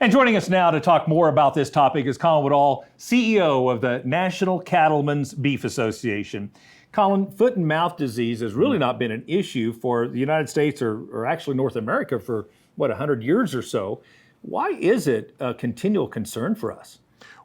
And joining us now to talk more about this topic is Colin Woodall, CEO of the National Cattlemen's Beef Association. Colin, foot and mouth disease has really not been an issue for the United States or actually North America for, 100 years or so. Why is it a continual concern for us?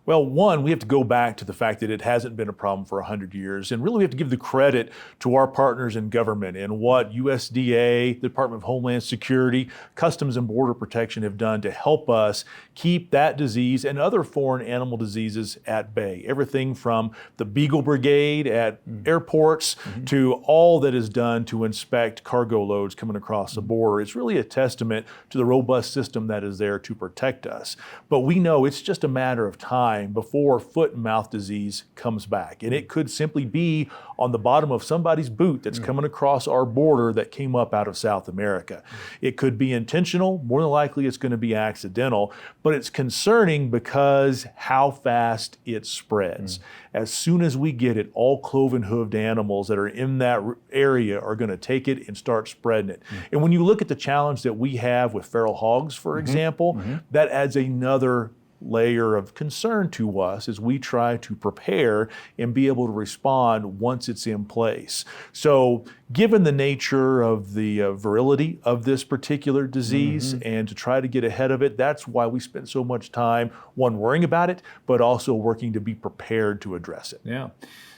Well, one, we have to go back to the fact that it hasn't been a problem for 100 years. And really we have to give the credit to our partners in government and what USDA, the Department of Homeland Security, Customs and Border Protection have done to help us keep that disease and other foreign animal diseases at bay. Everything from the Beagle Brigade at airports to all that is done to inspect cargo loads coming across the border. It's really a testament to the robust system that is there to protect us. But we know it's just a matter of time before foot and mouth disease comes back. And it could simply be on the bottom of somebody's boot that's coming across our border that came up out of South America. It could be intentional, more than likely it's going to be accidental, but it's concerning because how fast it spreads. As soon as we get it, all cloven-hooved animals that are in that area are going to take it and start spreading it. And when you look at the challenge that we have with feral hogs, for example, that adds another layer of concern to us as we try to prepare and be able to respond once it's in place. So given the nature of the virility of this particular disease and to try to get ahead of it, that's why we spend so much time, one, worrying about it, but also working to be prepared to address it. Yeah.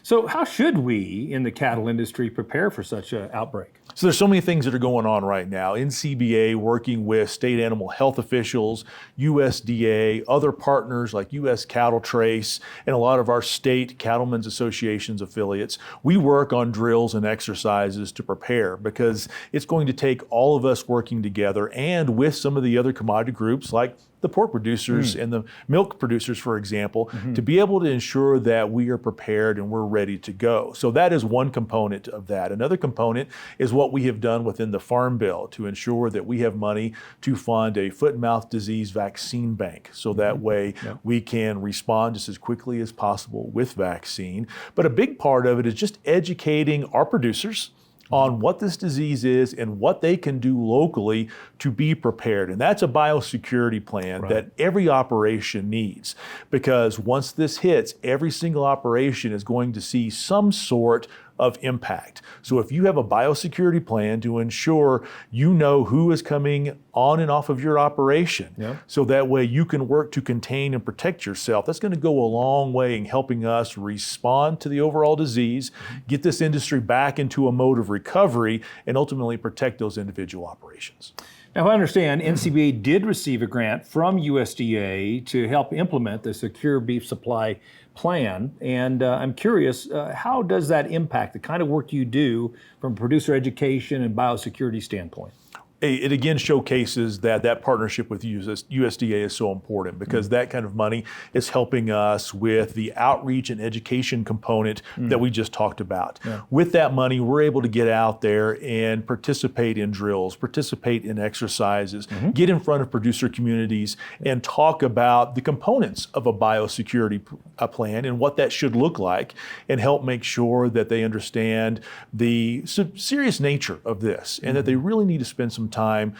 So how should we in the cattle industry prepare for such an outbreak? So there's so many things that are going on right now. NCBA working with state animal health officials, USDA, other partners like US Cattle Trace, and a lot of our state cattlemen's associations affiliates. We work on drills and exercises to prepare because it's going to take all of us working together and with some of the other commodity groups like the pork producers and the milk producers, for example, to be able to ensure that we are prepared and we're ready to go. So that is one component of that. Another component is what we have done within the Farm Bill to ensure that we have money to fund a foot and mouth disease vaccine bank. So that way we can respond just as quickly as possible with vaccine. But a big part of it is just educating our producers on what this disease is and what they can do locally to be prepared. And that's a biosecurity plan that every operation needs, because once this hits, every single operation is going to see some sort of impact. So if you have a biosecurity plan to ensure you know who is coming on and off of your operation, so that way you can work to contain and protect yourself, that's going to go a long way in helping us respond to the overall disease, get this industry back into a mode of recovery, and ultimately protect those individual operations. Now, I understand NCBA did receive a grant from USDA to help implement the Secure Beef Supply Plan, and I'm curious, how does that impact the kind of work you do from a producer education and biosecurity standpoint? It again showcases that partnership with USDA is so important, because that kind of money is helping us with the outreach and education component that we just talked about. With that money, we're able to get out there and participate in drills, participate in exercises, get in front of producer communities and talk about the components of a biosecurity plan and what that should look like, and help make sure that they understand the serious nature of this and that they really need to spend some time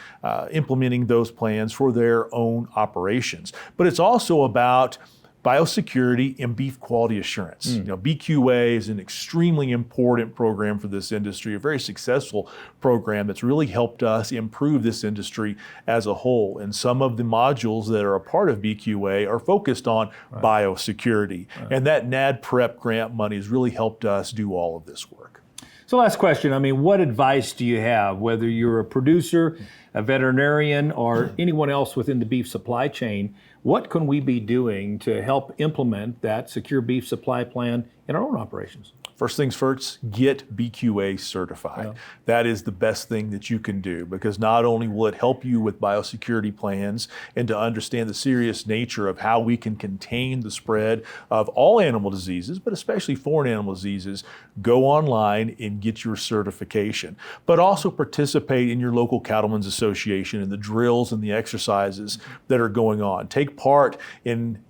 implementing those plans for their own operations. But it's also about biosecurity and beef quality assurance. You know, BQA is an extremely important program for this industry, a very successful program that's really helped us improve this industry as a whole. And some of the modules that are a part of BQA are focused on biosecurity. And that NAD Prep grant money has really helped us do all of this work. So last question, what advice do you have, whether you're a producer, a veterinarian, or anyone else within the beef supply chain? What can we be doing to help implement that Secure Beef Supply Plan in our own operations? First things first, get BQA certified. That is the best thing that you can do, because not only will it help you with biosecurity plans and to understand the serious nature of how we can contain the spread of all animal diseases, but especially foreign animal diseases, go online and get your certification. But also participate in your local cattlemen's association and the drills and the exercises that are going on. Take part in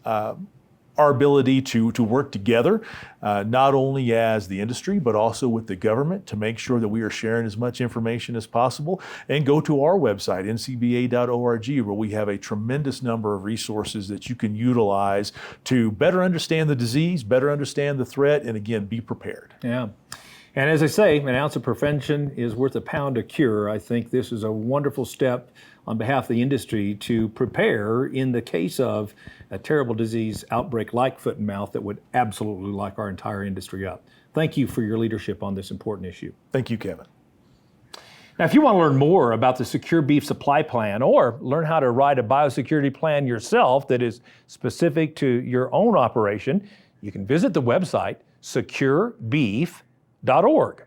our ability to work together, not only as the industry, but also with the government to make sure that we are sharing as much information as possible. And go to our website, ncba.org, where we have a tremendous number of resources that you can utilize to better understand the disease, better understand the threat, and again, be prepared. Yeah. And as I say, an ounce of prevention is worth a pound of cure. I think this is a wonderful step on behalf of the industry to prepare in the case of a terrible disease outbreak like foot and mouth that would absolutely lock our entire industry up. Thank you for your leadership on this important issue. Thank you, Kevin. Now, if you want to learn more about the Secure Beef Supply Plan or learn how to write a biosecurity plan yourself that is specific to your own operation, you can visit the website securebeef.org.